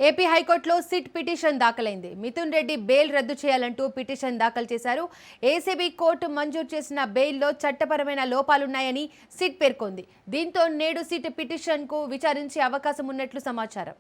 AP హైకోర్టులో SIT petition దాఖలైంది. Mithun Reddy bail రద్దు చేయాలంటూ పిటిషన్ దాఖలు చేశారు. ఏసీబీ కోర్టు మంజూరు చేసిన బెయిల్లో చట్టపరమైన లోపాలున్నాయని సిట్ పేర్కొంది. దీంతో నేడు సిట్ పిటిషన్కు విచారించే అవకాశం ఉన్నట్లు సమాచారం.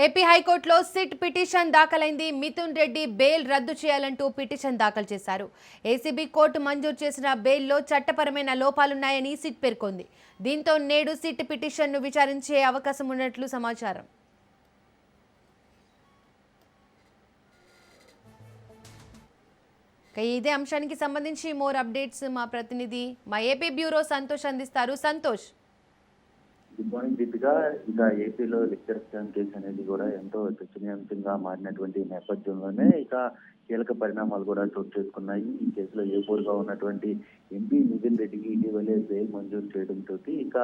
ఏపీ హైకోర్టులో సిట్ పిటిషన్ దాఖలైంది. మిథున్ రెడ్డి బెయిల్ రద్దు చేయాలంటూ పిటిషన్ దాఖలు చేశారు. ఏసీబీ కోర్టు మంజూరు చేసిన బెయిల్లో చట్టపరమైన లోపాలున్నాయని సిట్ పేర్కొంది. దీంతో నేడు సిట్ పిటిషన్ను విచారించే అవకాశం ఉన్నట్లు సమాచారం. ఇదే అంశానికి సంబంధించి మోర్ అప్డేట్స్ మా ప్రతినిధి మా ఏపీ బ్యూరో సంతోష్ అందిస్తారు. Santosh, good morning Deepika. ఇక ఏపీలో లిక్కర్ స్కామ్ కేసు అనేది కూడా ఎంతో చర్చనీయాంశంగా మారినటువంటి నేపథ్యంలోనే ఇక కీలక పరిణామాలు కూడా చోటు చేసుకున్నాయి. ఈ కేసులో ఏపూరుగా ఉన్నటువంటి ఎంపీ మిథున్ రెడ్డికి ఇటీవలే బెయిల్ మంజూరు చేయడంతో ఇక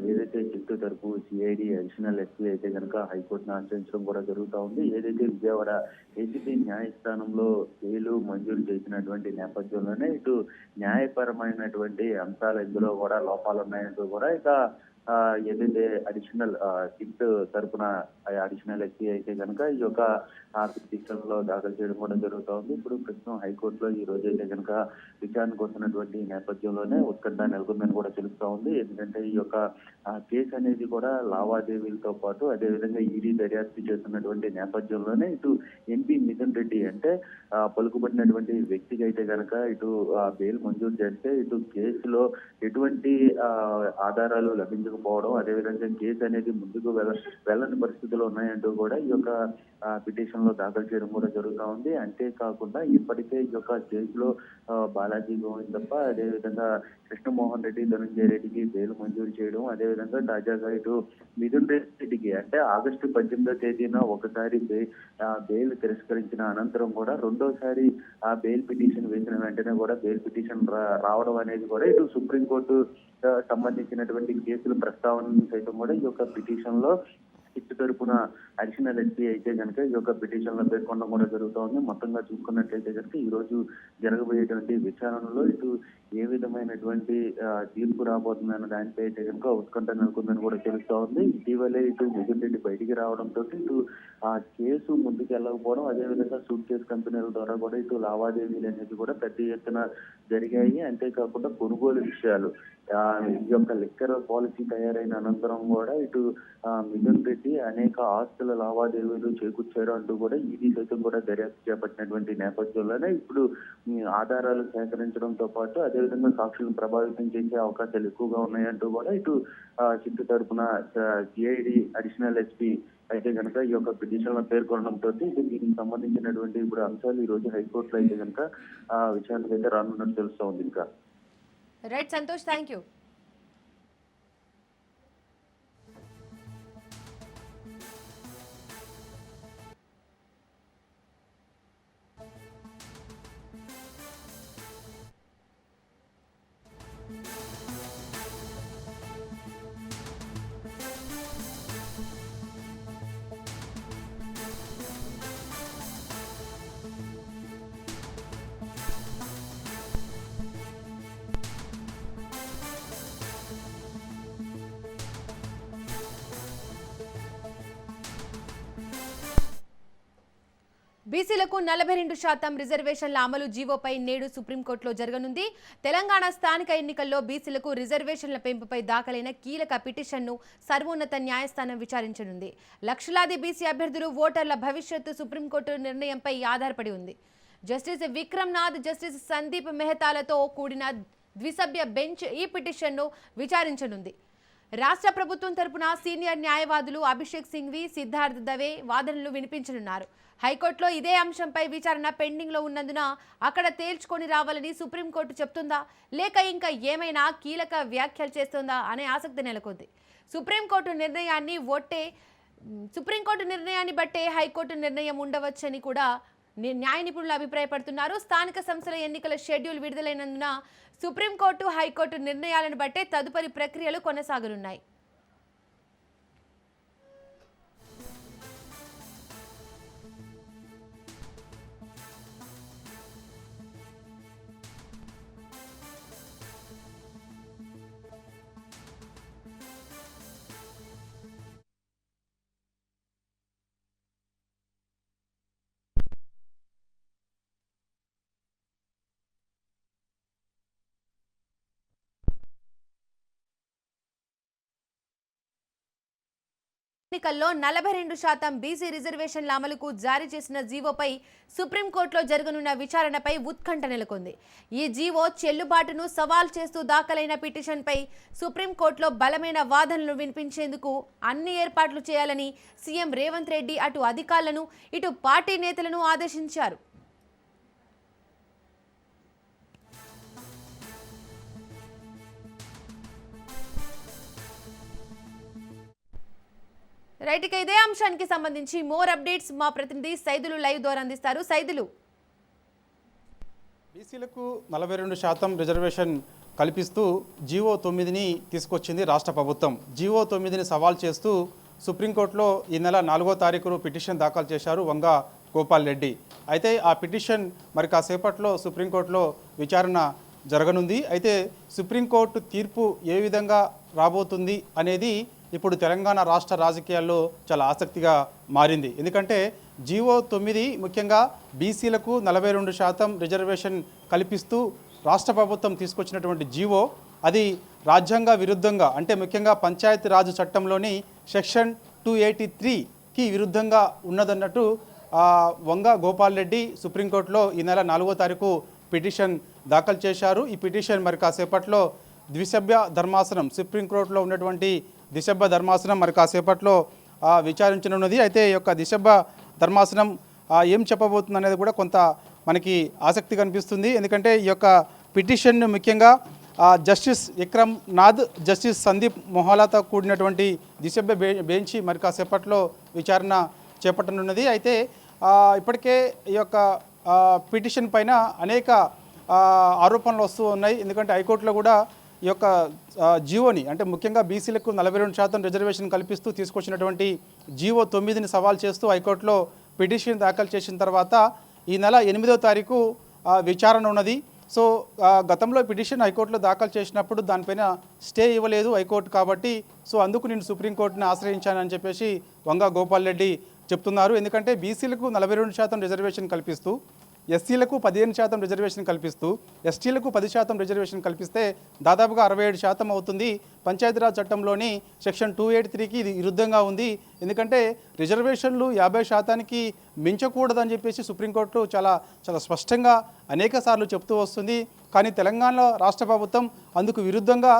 ఏదైతే చిత్తూరు తరపు సిఐడి అడిషనల్ ఎస్పీ అయితే కనుక హైకోర్టును ఆశ్రయించడం కూడా జరుగుతూ ఉంది. ఏదైతే విజయవాడ ఏసీబీ న్యాయస్థానంలో బెయిల్ మంజూరు చేసినటువంటి నేపథ్యంలోనే ఇటు న్యాయపరమైనటువంటి అంశాలు ఇందులో కూడా లోపాలు ఉన్నాయంటూ కూడా ఇక ఏదైతే అడిషనల్ సిట్ తరపున అడిషనల్ ఎస్పీ అయితే కనుక ఈ యొక్క పిటిషన్ లో దాఖలు చేయడం కూడా జరుగుతూ ఉంది. ఇప్పుడు ప్రస్తుతం హైకోర్టులో ఈ రోజు అయితే కనుక విచారణకు వస్తున్నటువంటి నేపథ్యంలోనే ఉత్కంఠ నెలకొందని కూడా తెలుస్తూ ఉంది. ఎందుకంటే ఈ యొక్క కేసు అనేది కూడా లావాదేవీలతో పాటు అదేవిధంగా ఈడీ దర్యాప్తు చేస్తున్నటువంటి నేపథ్యంలోనే ఇటు ఎంపీ మిథున్ రెడ్డి అంటే పలుకుబడినటువంటి వ్యక్తికి అయితే కనుక ఇటు బెయిల్ మంజూరు చేస్తే ఇటు కేసులో ఎటువంటి ఆధారాలు లభించకపోవడం, అదేవిధంగా కేసు అనేది ముందుకు వెళ్ళని పరిస్థితులు ఉన్నాయంటూ కూడా ఈ యొక్క పిటిషన్ లో దాఖలు చేయడం కూడా జరుగుతూ ఉంది. అంతేకాకుండా ఇప్పటికే ఈ యొక్క కేసులో బాలాజీ గోవిందప్ప, అదేవిధంగా కృష్ణమోహన్ రెడ్డి, ధనంజయ రెడ్డికి బెయిల్ మంజూరు చేయడం, అదేవిధంగా తాజాగా ఇటు మిథున్ రెడ్డికి అంటే ఆగస్టు 18వ తేదీన ఒకసారి బెయిల్ తిరస్కరించిన అనంతరం కూడా రెండోసారి ఆ బెయిల్ పిటిషన్ వేసిన వెంటనే కూడా బెయిల్ పిటిషన్ రావడం అనేది కూడా ఇటు సుప్రీంకోర్టు సంబంధించినటువంటి కేసుల ప్రస్తావన సైతం కూడా ఈ యొక్క పిటిషన్ లో సిట్ తరపున అడిషనల్ ఎస్పీ అయితే కనుక ఈ యొక్క పిటిషన్ లో పేర్కొనడం కూడా జరుగుతోంది. మొత్తంగా చూసుకున్నట్లయితే కనుక ఈ రోజు జరగబోయేటువంటి విచారణలో ఇటు ఏ విధమైనటువంటి తీర్పు రాబోతుందన్న దానిపై అయితే కనుక ఉత్కంఠ నెలకొందని కూడా తెలుస్తూ ఉంది. ఇటీవలే ఇటు మిథున్ రెడ్డి బయటికి రావడంతో ఇటు ఆ కేసు ముందుకు వెళ్ళకపోవడం, అదేవిధంగా సూట్ కేసు కంపెనీల ద్వారా కూడా ఇటు లావాదేవీలు అనేది కూడా పెద్ద ఎత్తున జరిగాయి. అంతేకాకుండా కొనుగోలు విషయాలు ఈ యొక్క లిక్కర్ పాలసీ తయారైన అనంతరం కూడా ఇటు మిథున్ రెడ్డి అనేక ఆస్తుల లావాదేవీలు చేకూర్చారు అంటూ కూడా ఈడీ సైతం కూడా దర్యాప్తు చేపట్టినటువంటి నేపథ్యంలోనే ఇప్పుడు ఆధారాలు సేకరించడంతో పాటు అదేవిధంగా సాక్షులను ప్రభావితం చేసే అవకాశాలు ఎక్కువగా ఉన్నాయంటూ కూడా ఇటు సిట్ తరపున సిఐడి అడిషనల్ ఎస్పీ అయితే కనుక ఈ యొక్క పిటిషన్ లో పేర్కొనడంతో దీనికి సంబంధించినటువంటి ఇప్పుడు అంశాలు ఈ రోజు హైకోర్టులో అయితే కనుక విచారణకు అయితే రానున్నట్టు తెలుస్తూ ఉంది. ఇంకా రైట్ సంతోష్, థ్యాంక్ యూ. బీసీలకు 42% రిజర్వేషన్ల అమలు జీవోపై నేడు సుప్రీంకోర్టులో జరగనుంది. తెలంగాణ స్థానిక ఎన్నికల్లో బీసీలకు రిజర్వేషన్ల పెంపుపై దాఖలైన కీలక పిటిషన్ను సర్వోన్నత న్యాయస్థానం విచారించనుంది. లక్షలాది బీసీ అభ్యర్థులు ఓటర్ల భవిష్యత్తు సుప్రీంకోర్టు నిర్ణయంపై ఆధారపడి ఉంది. జస్టిస్ విక్రమ్నాథ్, జస్టిస్ సందీప్ మెహతాలతో కూడిన ద్విసభ్య బెంచ్ ఈ పిటిషన్ను విచారించనుంది. రాష్ట్ర ప్రభుత్వం తరపున సీనియర్ న్యాయవాదులు అభిషేక్ సింఘ్వి, సిద్ధార్థ్ దవే వాదనలు వినిపించనున్నారు. హైకోర్టులో ఇదే అంశంపై విచారణ పెండింగ్ లో ఉన్నందున అక్కడ తేల్చుకొని రావాలని సుప్రీంకోర్టు చెప్తుందా, లేక ఇంకా ఏమైనా కీలక వ్యాఖ్యలు చేస్తుందా అనే ఆసక్తి నెలకొంది. సుప్రీంకోర్టు నిర్ణయాన్ని బట్టే హైకోర్టు నిర్ణయం ఉండవచ్చని కూడా న్యాయ నిపుణులు అభిప్రాయపడుతున్నారు. స్థానిక సంస్థల ఎన్నికల షెడ్యూల్ విడుదలైనందున సుప్రీంకోర్టు, హైకోర్టు నిర్ణయాలను బట్టే తదుపరి ప్రక్రియలు కొనసాగనున్నాయి. ఎన్నికల్లో 42% బీసీ రిజర్వేషన్ల అమలుకు జారీ చేసిన జీవోపై సుప్రీంకోర్టులో జరగనున్న విచారణపై ఉత్కంఠ నెలకొంది. ఈ జీవో చెల్లుబాటును సవాల్ చేస్తూ దాఖలైన పిటిషన్పై సుప్రీంకోర్టులో బలమైన వాదనలు వినిపించేందుకు అన్ని ఏర్పాట్లు చేయాలని సీఎం రేవంత్ రెడ్డి అటు అధికారులను, ఇటు పార్టీ నేతలను ఆదేశించారు. రైట్, ఇక ఇదే అంశానికి సంబంధించి మోర్ అప్డేట్స్ మా ప్రతినిధి సైదులు లైవ్ ద్వారా అందిస్తారు. సైదులు, బీసీలకు 42% రిజర్వేషన్ కల్పిస్తూ జీవో 9ని తీసుకొచ్చింది రాష్ట్ర ప్రభుత్వం. జీవో 9ని సవాల్ చేస్తూ సుప్రీంకోర్టులో ఈ నెల 4వ తారీఖున పిటిషన్ దాఖలు చేశారు వంగ గోపాల్ రెడ్డి. అయితే ఆ పిటిషన్ మరి కాసేపట్లో సుప్రీంకోర్టులో విచారణ జరగనుంది. అయితే సుప్రీంకోర్టు తీర్పు ఏ విధంగా రాబోతుంది అనేది ఇప్పుడు తెలంగాణ రాష్ట్ర రాజకీయాల్లో చాలా ఆసక్తిగా మారింది. ఎందుకంటే జీవో 9 ముఖ్యంగా బీసీలకు 42% రిజర్వేషన్ కల్పిస్తూ రాష్ట్ర ప్రభుత్వం తీసుకొచ్చినటువంటి జీవో అది రాజ్యాంగ విరుద్ధంగా, అంటే ముఖ్యంగా పంచాయతీరాజ్ చట్టంలోని సెక్షన్ 283కి విరుద్ధంగా ఉన్నదన్నట్టు వంగ గోపాల్ రెడ్డి సుప్రీంకోర్టులో ఈ నెల 4వ తారీఖు పిటిషన్ దాఖలు చేశారు. ఈ పిటిషన్ మరి కాసేపట్లో ద్విసభ్య ధర్మాసనం, సుప్రీంకోర్టులో ఉన్నటువంటి ద్విసభ్య ధర్మాసనం మరి కాసేపట్లో విచారించనున్నది. అయితే ఈ యొక్క ద్విసభ్య ధర్మాసనం ఏం చెప్పబోతుంది అనేది కూడా కొంత మనకి ఆసక్తి కనిపిస్తుంది. ఎందుకంటే ఈ యొక్క పిటిషన్ను ముఖ్యంగా జస్టిస్ విక్రమ్ నాథ్, జస్టిస్ సందీప్ మొహాలాతో కూడినటువంటి ద్విసభ్య బెంచ్ మరి కాసేపట్లో విచారణ చేపట్టనున్నది. అయితే ఇప్పటికే ఈ యొక్క పిటిషన్ పైన అనేక ఆరోపణలు వస్తూ ఉన్నాయి. ఎందుకంటే హైకోర్టులో కూడా ఈ యొక్క జీవోని, అంటే ముఖ్యంగా బీసీలకు 42% రిజర్వేషన్ కల్పిస్తూ తీసుకొచ్చినటువంటి జీవో 9ని సవాల్ చేస్తూ హైకోర్టులో పిటిషన్ దాఖలు చేసిన తర్వాత ఈ నెల 8వ తారీఖు విచారణ ఉన్నది. సో గతంలో పిటిషన్ హైకోర్టులో దాఖలు చేసినప్పుడు దానిపైన స్టే ఇవ్వలేదు హైకోర్టు కాబట్టి, సో అందుకు నేను సుప్రీంకోర్టుని ఆశ్రయించానని చెప్పేసి వంగ గోపాల్ రెడ్డి చెప్తున్నారు. ఎందుకంటే బీసీలకు 42% రిజర్వేషన్ కల్పిస్తూ, ఎస్సీలకు 15% రిజర్వేషన్ కల్పిస్తూ, ఎస్టీలకు 10% రిజర్వేషన్ కల్పిస్తే దాదాపుగా 67% అవుతుంది. పంచాయతీరాజ్ చట్టంలోని సెక్షన్ 283కి ఇది విరుద్ధంగా ఉంది. ఎందుకంటే రిజర్వేషన్లు 50%కి మించకూడదని చెప్పేసి సుప్రీంకోర్టు చాలా స్పష్టంగా అనేక సార్లు చెప్తూ వస్తుంది. కానీ తెలంగాణలో రాష్ట్ర ప్రభుత్వం అందుకు విరుద్ధంగా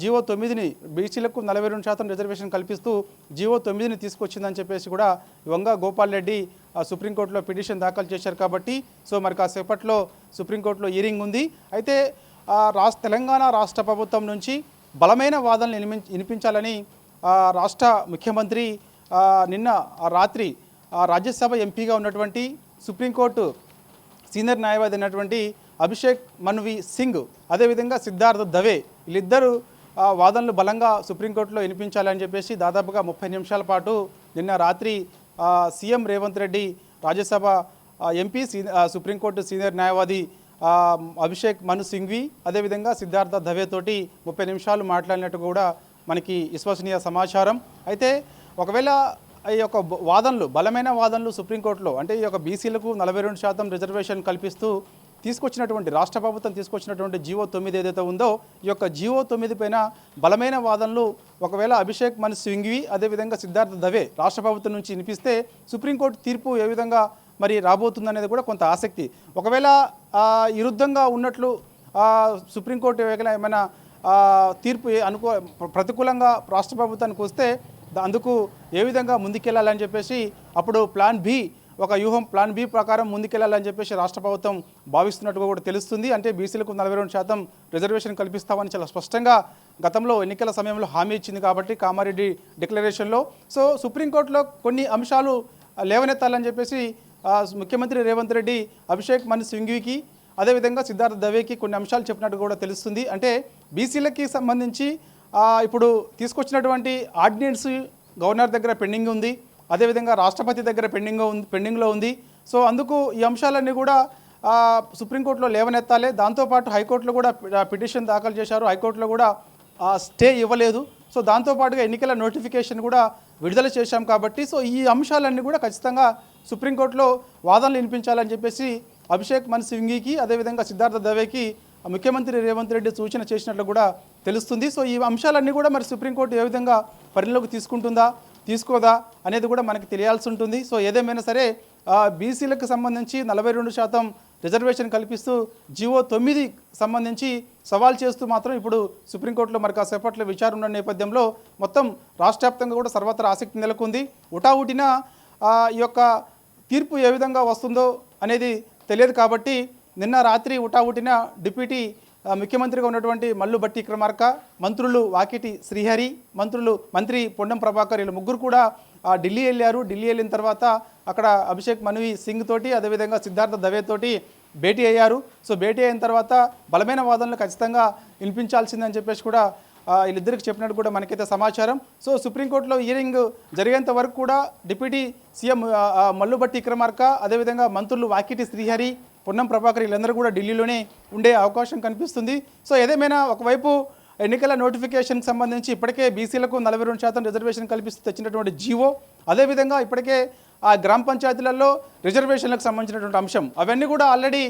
జీవో 9ని, బీసీలకు 42% రిజర్వేషన్ కల్పిస్తూ జీవో 9ని తీసుకొచ్చిందని చెప్పేసి కూడా వంగ గోపాల్ రెడ్డి సుప్రీంకోర్టులో పిటిషన్ దాఖలు చేశారు. కాబట్టి సో మరి కాసేపట్లో సుప్రీంకోర్టులో హియరింగ్ ఉంది. అయితే తెలంగాణ రాష్ట్ర ప్రభుత్వం నుంచి బలమైన వాదనలు వినిపించాలని రాష్ట్ర ముఖ్యమంత్రి నిన్న రాత్రి రాజ్యసభ ఎంపీగా ఉన్నటువంటి సుప్రీంకోర్టు సీనియర్ న్యాయవాది అయినటువంటి అభిషేక్ మను సింగ్, అదేవిధంగా సిద్ధార్థ్ దవే, వీళ్ళిద్దరూ వాదనలు బలంగా సుప్రీంకోర్టులో వినిపించాలని చెప్పేసి దాదాపుగా 30 నిమిషాల పాటు నిన్న రాత్రి CM Revanth Reddy, Rajya Sabha MP, supreme court senior న్యాయవాది అభిషేక్ మను సింఘ్వి, అదేవిధంగా సిద్ధార్థ దవే తోటి 30 నిమిషాలు మాట్లాడినట్టు కూడా మనకి విశ్వసనీయ సమాచారం. అయితే ఒకవేళ ఈ యొక్క వాదనలు, బలమైన వాదనలు సుప్రీంకోర్టులో, అంటే ఈ యొక్క బీసీలకు 42% రిజర్వేషన్ కల్పిస్తూ తీసుకొచ్చినటువంటి రాష్ట్ర ప్రభుత్వం తీసుకొచ్చినటువంటి జీవో 9 ఏదైతే ఉందో, ఈ యొక్క జీవో 9 పైన బలమైన వాదనలు ఒకవేళ అభిషేక్ మను సింఘ్వి, అదేవిధంగా సిద్ధార్థ దవే రాష్ట్ర ప్రభుత్వం నుంచి వినిపిస్తే సుప్రీంకోర్టు తీర్పు ఏ విధంగా మరి రాబోతుందనేది కూడా కొంత ఆసక్తి. ఒకవేళ విరుద్ధంగా ఉన్నట్లు సుప్రీంకోర్టు ఏమైనా తీర్పు ప్రతికూలంగా రాష్ట్ర ప్రభుత్వానికి వస్తే అందుకు ఏ విధంగా ముందుకెళ్లాలని చెప్పేసి అప్పుడు ప్లాన్ బి ఒక వ్యూహం ప్లాన్ బి ప్రకారం ముందుకెళ్లాలని చెప్పేసి రాష్ట్ర ప్రభుత్వం భావిస్తున్నట్టుగా కూడా తెలుస్తుంది. అంటే బీసీలకు 42% రిజర్వేషన్ కల్పిస్తామని చాలా స్పష్టంగా గతంలో ఎన్నికల సమయంలో హామీ ఇచ్చింది కాబట్టి కామారెడ్డి డిక్లరేషన్లో. సో సుప్రీంకోర్టులో కొన్ని అంశాలు లేవనెత్తాలని చెప్పేసి ముఖ్యమంత్రి రేవంత్ రెడ్డి అభిషేక్ మను సింఘ్వీకి అదేవిధంగా సిద్ధార్థ దవేకి కొన్ని అంశాలు చెప్పినట్టు కూడా తెలుస్తుంది. అంటే బీసీలకి సంబంధించి ఇప్పుడు తీసుకొచ్చినటువంటి ఆర్డినెన్స్ గవర్నర్ దగ్గర పెండింగ్ ఉంది, అదేవిధంగా రాష్ట్రపతి దగ్గర పెండింగ్లో ఉంది. సో అందుకు ఈ అంశాలన్నీ కూడా సుప్రీంకోర్టులో లేవనెత్తాలి. దాంతోపాటు హైకోర్టులో కూడా పిటిషన్ దాఖలు చేశారు, హైకోర్టులో కూడా స్టే ఇవ్వలేదు. సో దాంతోపాటుగా ఎన్నికల నోటిఫికేషన్ కూడా విడుదల చేశాం కాబట్టి సో ఈ అంశాలన్నీ కూడా ఖచ్చితంగా సుప్రీంకోర్టులో వాదనలు వినిపించాలని చెప్పేసి అభిషేక్ మను సింఘ్వీకి అదేవిధంగా సిద్ధార్థ దవేకి ముఖ్యమంత్రి రేవంత్ రెడ్డి సూచన చేసినట్లు కూడా తెలుస్తుంది. సో ఈ అంశాలన్నీ కూడా మరి సుప్రీంకోర్టు ఏ విధంగా పరిగణలోకి తీసుకుంటుందా తీసుకోదా అనేది కూడా మనకి తెలియాల్సి ఉంటుంది. సో ఏదేమైనా సరే బీసీలకు సంబంధించి 42% రిజర్వేషన్ కల్పిస్తూ జీవో 9 సంబంధించి సవాల్ చేస్తూ మాత్రం ఇప్పుడు సుప్రీంకోర్టులో మరి కాసేపట్లో విచారణ ఉన్న నేపథ్యంలో మొత్తం రాష్ట్ర వ్యాప్తంగా కూడా సర్వత్రా ఆసక్తి నెలకొంది. ఉటావుటిన ఈ యొక్క తీర్పు ఏ విధంగా వస్తుందో అనేది తెలియదు కాబట్టి నిన్న రాత్రి ఉటావుటిన డిప్యూటీ ముఖ్యమంత్రిగా ఉన్నటువంటి మల్లు భట్టి విక్రమార్క, మంత్రులు వాకిటి శ్రీహరి, మంత్రి పొన్నం ప్రభాకర్ వీళ్ళు ముగ్గురు కూడా ఢిల్లీ వెళ్ళారు. ఢిల్లీ వెళ్ళిన తర్వాత అక్కడ అభిషేక్ మను సింగ్ తోటి అదేవిధంగా సిద్ధార్థ దవే తోటి భేటీ అయ్యారు. సో భేటీ అయిన తర్వాత బలమైన వాదనలు ఖచ్చితంగా వినిపించాల్సిందని చెప్పేసి కూడా వీళ్ళిద్దరికి చెప్పినట్టు కూడా మనకైతే సమాచారం. సో సుప్రీంకోర్టులో హియరింగ్ జరిగేంత వరకు కూడా డిప్యూటీ సీఎం మల్లు భట్టి విక్రమార్క అదేవిధంగా మంత్రులు వాకిటి శ్రీహరి, పొన్నం ప్రభాకర్ వీళ్ళందరూ కూడా ఢిల్లీలోనే ఉండే అవకాశం కనిపిస్తుంది. సో ఏదేమైనా ఒకవైపు ఎన్నికల నోటిఫికేషన్కి సంబంధించి ఇప్పటికే బీసీలకు 42% రిజర్వేషన్ కల్పిస్తూ తెచ్చినటువంటి జీవో, అదేవిధంగా ఇప్పటికే గ్రామ పంచాయతీలలో రిజర్వేషన్లకు సంబంధించినటువంటి అంశం అవన్నీ కూడా ఆల్రెడీ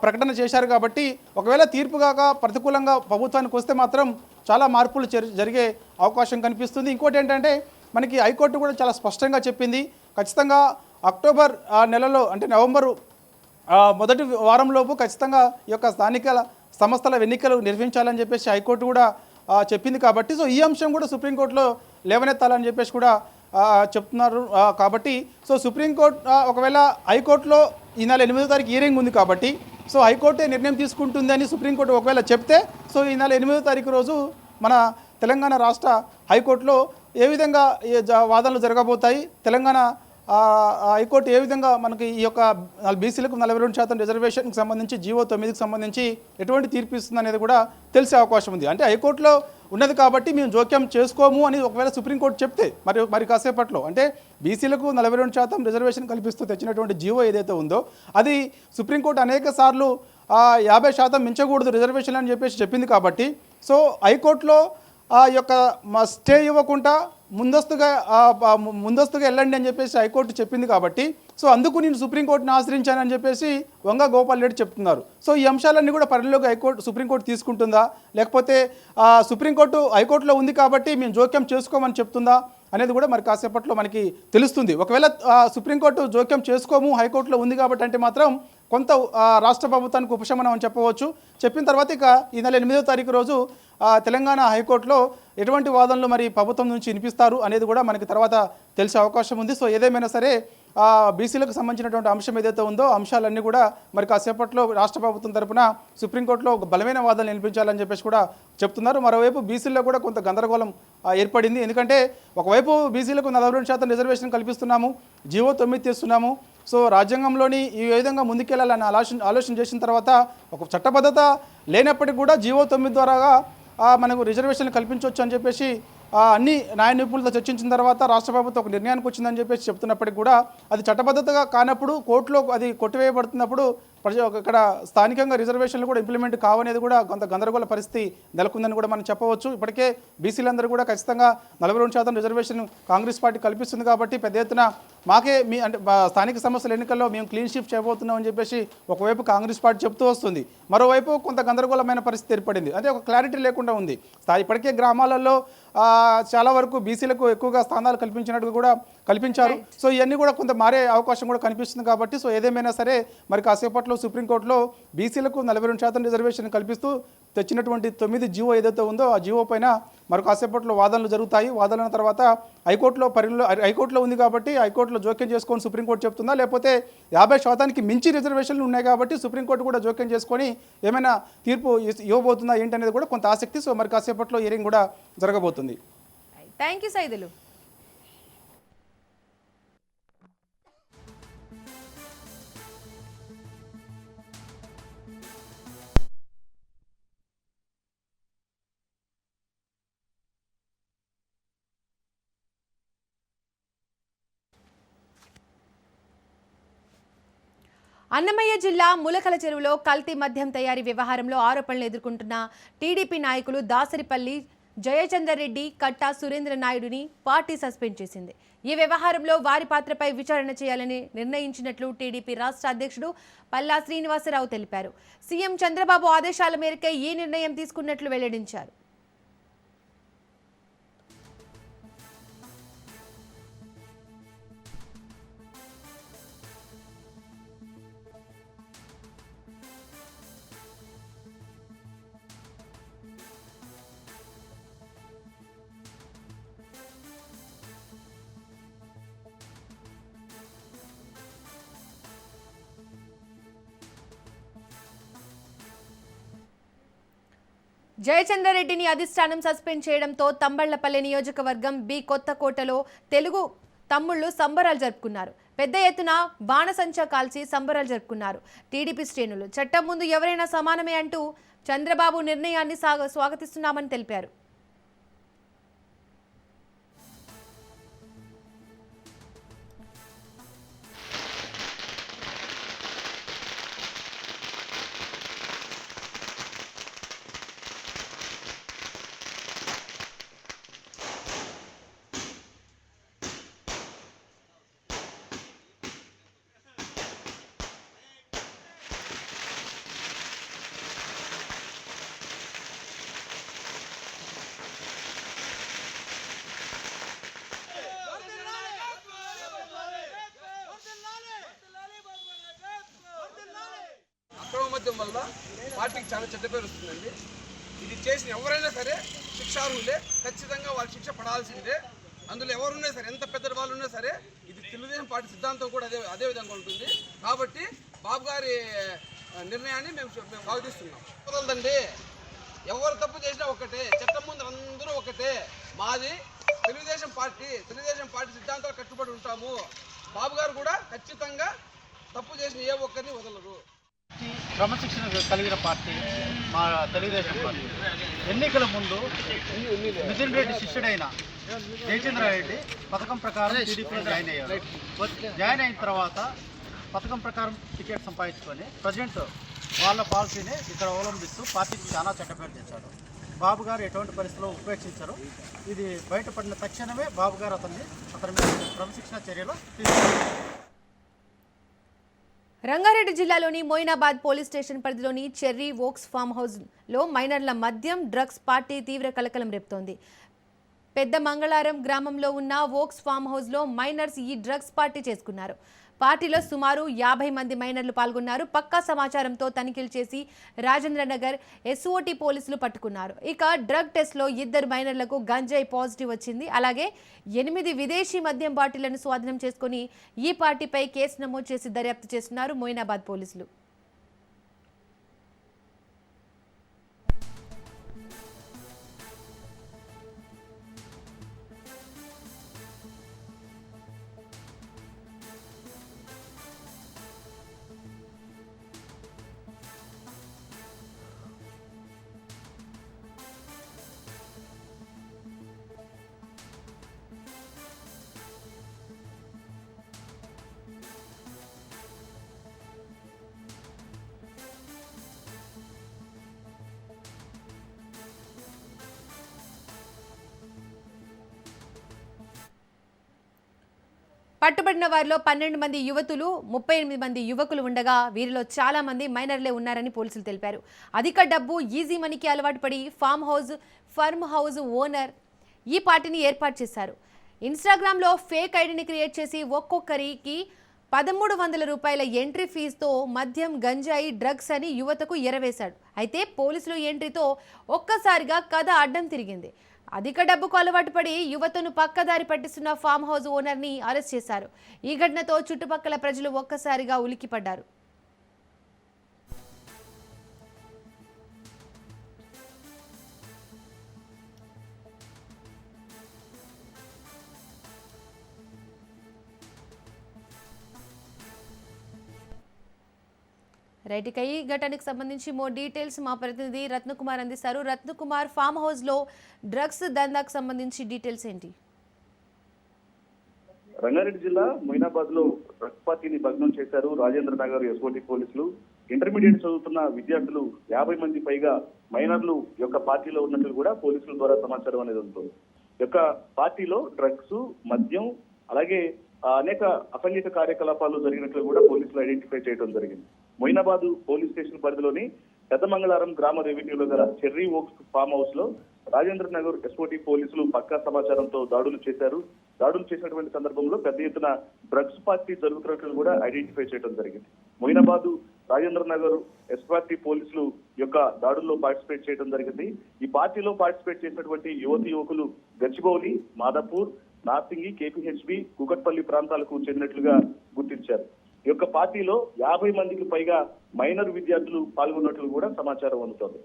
ప్రకటన చేశారు కాబట్టి ఒకవేళ తీర్పు కాక ప్రతికూలంగా ప్రభుత్వానికి వస్తే మాత్రం చాలా మార్పులు జరిగే అవకాశం కనిపిస్తుంది. ఇంకోటి ఏంటంటే మనకి హైకోర్టు కూడా చాలా స్పష్టంగా చెప్పింది, ఖచ్చితంగా అక్టోబర్ నెలలో అంటే నవంబరు మొదటి వారంలోపు ఖచ్చితంగా ఈ యొక్క స్థానిక సంస్థల ఎన్నికలు నిర్వహించాలని చెప్పేసి హైకోర్టు కూడా చెప్పింది కాబట్టి సో ఈ అంశం కూడా సుప్రీంకోర్టులో లేవనెత్తాలని చెప్పేసి కూడా చెప్తున్నారు కాబట్టి సో సుప్రీంకోర్టు ఒకవేళ హైకోర్టులో ఈ నెల 8వ తారీఖు హియరింగ్ ఉంది కాబట్టి సో హైకోర్టే నిర్ణయం తీసుకుంటుందని సుప్రీంకోర్టు ఒకవేళ చెప్తే సో ఈ నెల 8వ తారీఖు రోజు మన తెలంగాణ రాష్ట్ర హైకోర్టులో ఏ విధంగా వాదనలు జరగబోతాయి, తెలంగాణ హైకోర్టు ఏ విధంగా మనకి ఈ యొక్క బీసీలకు 42% రిజర్వేషన్కి సంబంధించి జీవో 9కి సంబంధించి ఎటువంటి తీర్పు ఇస్తుంది అనేది కూడా తెలిసే అవకాశం ఉంది. అంటే హైకోర్టులో ఉన్నది కాబట్టి మేము జోక్యం చేసుకోము అని ఒకవేళ సుప్రీంకోర్టు చెప్తే మరి కాసేపట్లో అంటే బీసీలకు 42% రిజర్వేషన్ కల్పిస్తూ తెచ్చినటువంటి జీవో ఏదైతే ఉందో అది సుప్రీంకోర్టు అనేక సార్లు 50% మించకూడదు రిజర్వేషన్ అని చెప్పేసి చెప్పింది కాబట్టి సో హైకోర్టులో ఈ యొక్క స్టే ఇవ్వకుండా ముందస్తుగా వెళ్ళండి అని చెప్పేసి హైకోర్టు చెప్పింది కాబట్టి సో అందుకు నేను సుప్రీంకోర్టుని ఆశ్రయించానని చెప్పేసి వంగ గోపాల్ రెడ్డి చెప్తున్నారు. సో ఈ అంశాలన్నీ కూడా పరిగణలోకి సుప్రీంకోర్టు తీసుకుంటుందా లేకపోతే సుప్రీంకోర్టు హైకోర్టులో ఉంది కాబట్టి మేము జోక్యం చేసుకోమని చెప్తుందా అనేది కూడా మరి కాసేపట్లో మనకి తెలుస్తుంది. ఒకవేళ సుప్రీంకోర్టు జోక్యం చేసుకోము హైకోర్టులో ఉంది కాబట్టి అంటే మాత్రం కొంత రాష్ట్ర ప్రభుత్వానికి ఉపశమనం అని చెప్పవచ్చు. చెప్పిన తర్వాత ఇక ఈ నెల 8వ తారీఖు రోజు తెలంగాణ హైకోర్టులో ఎటువంటి వాదనలు మరి ప్రభుత్వం నుంచి వినిపిస్తారు అనేది కూడా మనకి తర్వాత తెలిసే అవకాశం ఉంది. సో ఏదేమైనా సరే బీసీలకు సంబంధించినటువంటి అంశం ఏదైతే ఉందో అంశాలన్నీ కూడా మరి కాసేపట్లో రాష్ట్ర ప్రభుత్వం తరపున సుప్రీంకోర్టులో ఒక బలమైన వాదనలు వినిపించాలని చెప్పేసి కూడా చెప్తున్నారు. మరోవైపు బీసీల్లో కూడా కొంత గందరగోళం ఏర్పడింది. ఎందుకంటే ఒకవైపు బీసీలకు 42% రిజర్వేషన్ కల్పిస్తున్నాము, జీవో 9 తీస్తున్నాము. సో రాజ్యాంగంలోని ఈ విధంగా ముందుకెళ్లాలని ఆలోచన చేసిన తర్వాత ఒక చట్టబద్ధత లేనప్పటికీ కూడా జీవో 9 ద్వారాగా మనకు రిజర్వేషన్లు కల్పించవచ్చు అని చెప్పేసి అన్ని న్యాయ నిపుణులతో చర్చించిన తర్వాత రాష్ట్ర ప్రభుత్వం ఒక నిర్ణయానికి వచ్చిందని చెప్పేసి చెప్తున్నప్పటికీ కూడా అది చట్టబద్ధతగా కానప్పుడు కోర్టులో అది కొట్టివేయబడుతున్నప్పుడు ఇక్కడ స్థానికంగా రిజర్వేషన్లు కూడా ఇంప్లిమెంట్ కావనేది కూడా కొంత గందరగోళ పరిస్థితి నెలకొందని కూడా మనం చెప్పవచ్చు. ఇప్పటికే బీసీలందరూ కూడా ఖచ్చితంగా 42% రిజర్వేషన్ కాంగ్రెస్ పార్టీ కల్పిస్తుంది కాబట్టి పెద్ద ఎత్తున మాకే అంటే స్థానిక సంస్థల ఎన్నికల్లో మేము క్లీన్ షిఫ్ట్ చేయబోతున్నాం అని చెప్పేసి ఒకవైపు కాంగ్రెస్ పార్టీ చెప్తూ వస్తుంది, మరోవైపు కొంత గందరగోళమైన పరిస్థితి ఏర్పడింది. అంటే ఒక క్లారిటీ లేకుండా ఉంది. ఇప్పటికే గ్రామాలలో చాలా వరకు బీసీలకు ఎక్కువగా స్థానాలు కల్పించినట్టు కూడా కల్పించారు. సో ఇవన్నీ కూడా కొంత మారే అవకాశం కూడా కనిపిస్తుంది కాబట్టి సో ఏదేమైనా సరే మరి కాసేపట్లో సుప్రీంకోర్టులో బీసీలకు 42% రిజర్వేషన్ కల్పిస్తూ తెచ్చినటువంటి 9 జీవో ఏదైతే ఉందో ఆ జీవో పైన మరి కాసేపట్లో వాదనలు జరుగుతాయి. వాదనల తర్వాత హైకోర్టులో ఉంది కాబట్టి హైకోర్టులో జోక్యం చేసుకొని సుప్రీంకోర్టు చెప్తుందా, లేకపోతే 50% మించి రిజర్వేషన్లు ఉన్నాయి కాబట్టి సుప్రీంకోర్టు కూడా జోక్యం చేసుకొని ఏమైనా తీర్పు ఇవ్వబోతుందా ఏంటనేది కూడా కొంత ఆసక్తి. సో మరి కాసేపట్లో హియరింగ్ కూడా జరగబోతుంది. Thank you Saidulu. అన్నమయ్య జిల్లా ములకల చెరువులో కల్తీ మద్యం తయారీ వ్యవహారంలో ఆరోపణలు ఎదుర్కొంటున్న టీడీపీ నాయకులు దాసరిపల్లి జయచందర్ రెడ్డి, కట్టా సురేంద్ర నాయుడుని పార్టీ సస్పెండ్ చేసింది. ఈ వ్యవహారంలో వారి పాత్రపై విచారణ చేయాలని నిర్ణయించినట్లు టీడీపీ రాష్ట్ర అధ్యక్షుడు పల్లా శ్రీనివాసరావు తెలిపారు. సీఎం చంద్రబాబు ఆదేశాల మేరకే ఈ నిర్ణయం తీసుకున్నట్లు వెల్లడించారు. జయచంద్రరెడ్డిని అధిష్టానం సస్పెండ్ చేయడంతో తంబళ్లపల్లి నియోజకవర్గం బి కొత్తకోటలో తెలుగు తమ్ముళ్లు సంబరాలు జరుపుకున్నారు. పెద్ద ఎత్తున బాణసంచా కాల్చి సంబరాలు జరుపుకున్నారు. టీడీపీ శ్రేణులు చట్టం ముందు ఎవరైనా సమానమే అంటూ చంద్రబాబు నిర్ణయాన్ని స్వాగతిస్తున్నామని తెలిపారు. మద్యం వల్ల పార్టీకి చాలా చెడ్డ పేరు వస్తుందండి. ఇది చేసిన ఎవరైనా సరే శిక్షార్హులే, ఖచ్చితంగా వాళ్ళు శిక్ష పడాల్సిందే. అందులో ఎవరున్నా సరే, ఎంత పెద్ద వాళ్ళు ఉన్నా సరే, ఇది తెలుగుదేశం పార్టీ సిద్ధాంతం కూడా అదే విధంగా ఉంటుంది. కాబట్టి బాబు గారి నిర్ణయాన్ని మేము స్వాగతిస్తున్నాం. కుదరదండి, ఎవరు తప్పు చేసినా ఒకటే, చట్టం ముందు అందరూ ఒకటే. మాది తెలుగుదేశం పార్టీ సిద్ధాంతాలు కట్టుబడి ఉంటాము. బాబు గారు కూడా ఖచ్చితంగా తప్పు చేసిన ఏ ఒక్కరిని వదలరు. క్రమశిక్షణ కలిగిన పార్టీ మా తెలుగుదేశం పార్టీ. ఎన్నికల ముందు మిథున్ రెడ్డి శిష్యుడైన జయచంద్రారెడ్డి పథకం ప్రకారం టీడీపీలో జాయిన్ అయ్యారు. జాయిన్ అయిన తర్వాత పథకం ప్రకారం టికెట్ సంపాదించుకొని ప్రజెంట్ వాళ్ళ పాలసీని ఇక్కడ అవలంబిస్తూ పార్టీకి చాలా చెడ్డపేరు తెచ్చాడు. బాబు గారు ఎటువంటి పరిస్థితుల్లో ఉపేక్షించారు. ఇది బయటపడిన తక్షణమే బాబు గారు అతని మీద క్రమశిక్షణ చర్యలు తీసుకున్నారు. రంగారెడ్డి జిల్లాలోని మోయినాబాద్ పోలీస్ స్టేషన్ పరిధిలోని చెర్రీ వోక్స్ ఫామ్ హౌస్లో మైనర్ల మద్యం డ్రగ్స్ పార్టీ తీవ్ర కలకలం రేపుతోంది. పెద్ద మంగళారం గ్రామంలో ఉన్న వోక్స్ ఫామ్ హౌస్లో మైనర్స్ ఈ డ్రగ్స్ పార్టీ చేసుకున్నారు. పార్టీలో సుమారు 50 మంది మైనర్లు పాల్గొన్నారు. పక్కా సమాచారంతో తనిఖీలు చేసి రాజేంద్రనగర్ ఎస్ఓటి పోలీసులు పట్టుకున్నారు. ఇక డ్రగ్ టెస్ట్లో 2 మైనర్లకు గంజాయి పాజిటివ్ వచ్చింది. అలాగే 8 విదేశీ మద్యం బాటిళ్లను స్వాధీనం చేసుకుని ఈ పార్టీపై కేసు నమోదు చేసి దర్యాప్తు చేస్తున్నారు మోయినాబాద్ పోలీసులు. పట్టుబడిన వారిలో 12 మంది యువతులు, 38 మంది యువకులు ఉండగా వీరిలో చాలా మంది మైనర్లే ఉన్నారని పోలీసులు తెలిపారు. అధిక డబ్బు, ఈజీ మనీకి అలవాటు పడి ఫర్మ్ హౌస్ ఓనర్ ఈ పార్టీని ఏర్పాటు చేశారు. ఇన్స్టాగ్రామ్లో ఫేక్ ఐడిని క్రియేట్ చేసి ఒక్కొక్కరికి 1,300 రూపాయల ఎంట్రీ ఫీజుతో మద్యం, గంజాయి, డ్రగ్స్ అని యువతకు ఎరవేశాడు. అయితే పోలీసులు ఎంట్రీతో ఒక్కసారిగా కథ అడ్డం తిరిగింది. అధిక డబ్బుకు అలవాటు పడి యువతను పక్కదారి పట్టిస్తున్న ఫామ్ హౌస్ ఓనర్ని అరెస్ట్ చేశారు. ఈ ఘటనతో చుట్టుపక్కల ప్రజలు ఒక్కసారిగా ఉలిక్కిపడ్డారు. రైట్, ఇక ఈ ఘటనకు సంబంధించి మోర్ డీటెయిల్స్ మా ప్రతినిధి రత్నకుమార్ అందిస్తారు. రత్నకుమార్, ఫామ్ హౌస్ లో డ్రగ్స్ దందాకు సంబంధించి డీటెయిల్స్ ఏంటి? రంగారెడ్డి జిల్లా మొయినాబాద్ లో డ్రగ్స్ పార్టీని భగ్నం చేశారు రాజేంద్ర నగర్ ఎస్ఓటి పోలీసులు. ఇంటర్మీడియట్ చదువుతున్న విద్యార్థులు 50 మంది పైగా మైనర్లు యొక్క పార్టీలో ఉన్నట్లు కూడా పోలీసుల ద్వారా సమాచారం అనేది ఉంటుంది. యొక్క పార్టీలో డ్రగ్స్, మద్యం, అలాగే అనేక అసంఘిక కార్యకలాపాలు జరిగినట్లు కూడా పోలీసులు ఐడెంటిఫై చేయడం జరిగింది. మొయినాబాద్ పోలీస్ స్టేషన్ పరిధిలోని పెద్దమంగళారం గ్రామ రెవెన్యూలో గల చెర్రీ ఓక్స్ ఫామ్ హౌస్ లో రాజేంద్ర నగర్ ఎస్ఓటి పోలీసులు పక్కా సమాచారంతో దాడులు చేశారు. దాడులు చేసినటువంటి సందర్భంలో పెద్ద ఎత్తున డ్రగ్స్ పార్టీ జరుగుతున్నట్లు కూడా ఐడెంటిఫై చేయడం జరిగింది. మొయినాబాద్ రాజేంద్ర నగర్ ఎస్పార్టీ పోలీసులు యొక్క దాడుల్లో పార్టిసిపేట్ చేయడం జరిగింది. ఈ పార్టీలో పార్టిసిపేట్ చేసినటువంటి యువకులు గచ్చిబౌలి, మాదాపూర్, నార్సింగి, కేపీహెచ్బి, కూకట్పల్లి ప్రాంతాలకు చెందినట్లుగా గుర్తించారు. ఈ యొక్క పార్టీలో 50 మందికి పైగా మైనర్ విద్యార్థులు పాల్గొన్నట్లు కూడా సమాచారం అందుతోంది.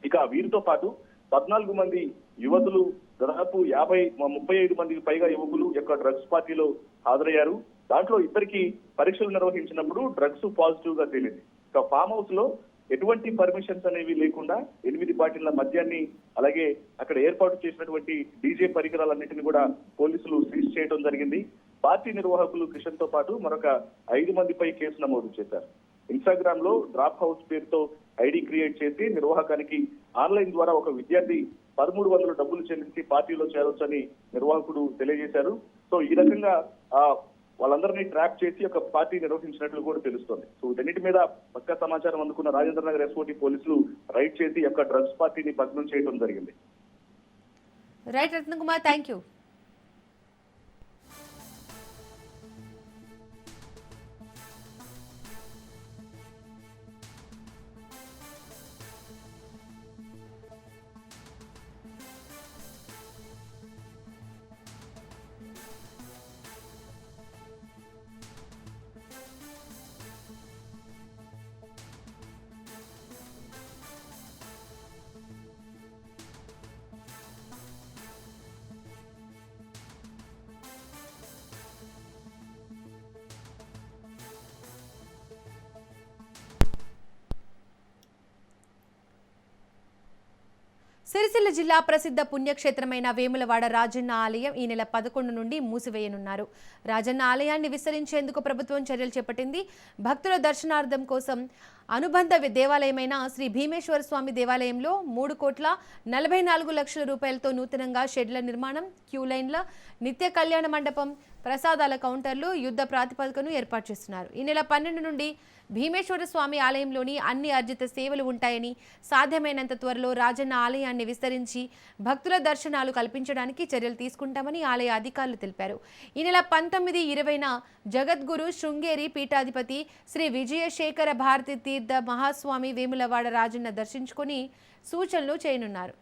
ఇక వీరితో పాటు 14 మంది యువతులు, దాదాపు 35 మందికి పైగా యువకులు యొక్క డ్రగ్స్ పార్టీలో హాజరయ్యారు. దాంట్లో ఇద్దరికి పరీక్షలు నిర్వహించినప్పుడు డ్రగ్స్ పాజిటివ్ గా తేలింది. ఇక ఫామ్ హౌస్ లో ఎటువంటి పర్మిషన్స్ అనేవి లేకుండా 8 బాటిళ్ల మద్యాన్ని, అలాగే అక్కడ ఏర్పాటు చేసినటువంటి డీజే పరికరాలన్నింటినీ కూడా పోలీసులు సీజ్ చేయడం జరిగింది. పార్టీ నిర్వాహకులు కిషన్ తో పాటు మరొక 5 మందిపై కేసు నమోదు చేశారు. ఇన్స్టాగ్రామ్ లో డ్రాప్ హౌస్ పేరుతో ఐడి క్రియేట్ చేసి నిర్వాహకానికి ఆన్లైన్ ద్వారా ఒక విద్యార్థి 1300 డబ్బులు చెల్లించి పార్టీలో చేరొచ్చని నిర్వాహకుడు తెలియజేశారు. సో ఈ రకంగా వాళ్ళందరినీ ట్రాప్ చేసి ఒక పార్టీ నిర్వహించినట్లు కూడా తెలుస్తోంది. సో వీటన్నిటి మీద పక్కా సమాచారం అందుకున్న రాజేంద్ర నగర్ ఎస్ఓటి పోలీసులు రైడ్ చేసి యొక్క డ్రగ్స్ పార్టీని భగ్నం చేయడం జరిగింది. Right Ratnakumar, thank you. Sircilla జిల్లా ప్రసిద్ధ పుణ్యక్షేత్రమైన వేములవాడ రాజన్న ఆలయం ఈ నెల 11 నుండి మూసివేయనున్నారు. రాజన్న ఆలయాన్ని విస్తరించేందుకు ప్రభుత్వం చర్యలు చేపట్టింది. భక్తుల దర్శనార్థం కోసం అనుబంధ దేవాలయమైన శ్రీ భీమేశ్వర స్వామి దేవాలయంలో 3,44,00,000 రూపాయలతో నూతనంగా షెడ్ల నిర్మాణం, క్యూ లైన్ల, నిత్య కళ్యాణ మండపం, ప్రసాదాల కౌంటర్లు యుద్ధ ప్రాతిపదికను ఏర్పాటు చేస్తున్నారు. ఈ నెల 12 నుండి భీమేశ్వర స్వామి ఆలయంలోని అన్ని అర్జిత సేవలు ఉంటాయని, సాధ్యమైనంత త్వరలో రాజన్న ఆలయాన్ని విస్తరించి భక్తుల దర్శనాలు కల్పించడానికి చర్యలు తీసుకుంటామని ఆలయ అధికారులు తెలిపారు. ఈ నెల 19, 20న జగద్గురు శృంగేరి పీఠాధిపతి శ్రీ విజయశేఖర భారతి తీర్థ మహాస్వామి వేములవాడ రాజన్న దర్శించుకొని సూచనలు చేయనున్నారు.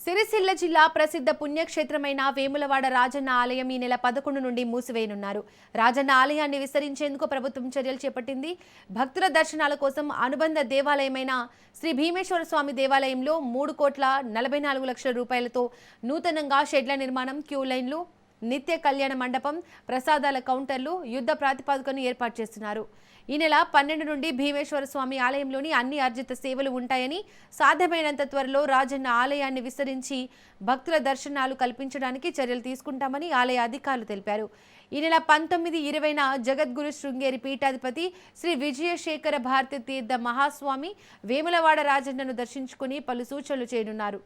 సిరిసిల్ల జిల్లా ప్రసిద్ధ పుణ్యక్షేత్రమైన వేములవాడ రాజన్న ఆలయం ఈ నెల 11 నుండి మూసివేయనున్నారు. రాజన్న ఆలయాన్ని విస్తరించేందుకు ప్రభుత్వం చర్యలు చేపట్టింది. భక్తుల దర్శనాల కోసం అనుబంధ దేవాలయమైన శ్రీ భీమేశ్వర స్వామి దేవాలయంలో 3,44,00,000 రూపాయలతో నూతనంగా షెడ్ల నిర్మాణం, క్యూ లైన్లు, నిత్య కళ్యాణ మండపం, ప్రసాదాల కౌంటర్లు యుద్ధ ప్రాతిపదికను ఏర్పాటు చేస్తున్నారు. ఈ నెల 12 నుండి భీమేశ్వర స్వామి ఆలయంలోని అన్ని అర్జిత సేవలు ఉంటాయని, సాధ్యమైనంత త్వరలో రాజన్న ఆలయాన్ని విస్తరించి భక్తుల దర్శనాలు కల్పించడానికి చర్యలు తీసుకుంటామని ఆలయ అధికారులు తెలిపారు. ఈ నెల 19, 20న జగద్గురు శృంగేరి పీఠాధిపతి శ్రీ విజయశేఖర భారతి తీర్థ మహాస్వామి వేములవాడ రాజన్నను దర్శించుకుని పలు సూచనలు చేయనున్నారు.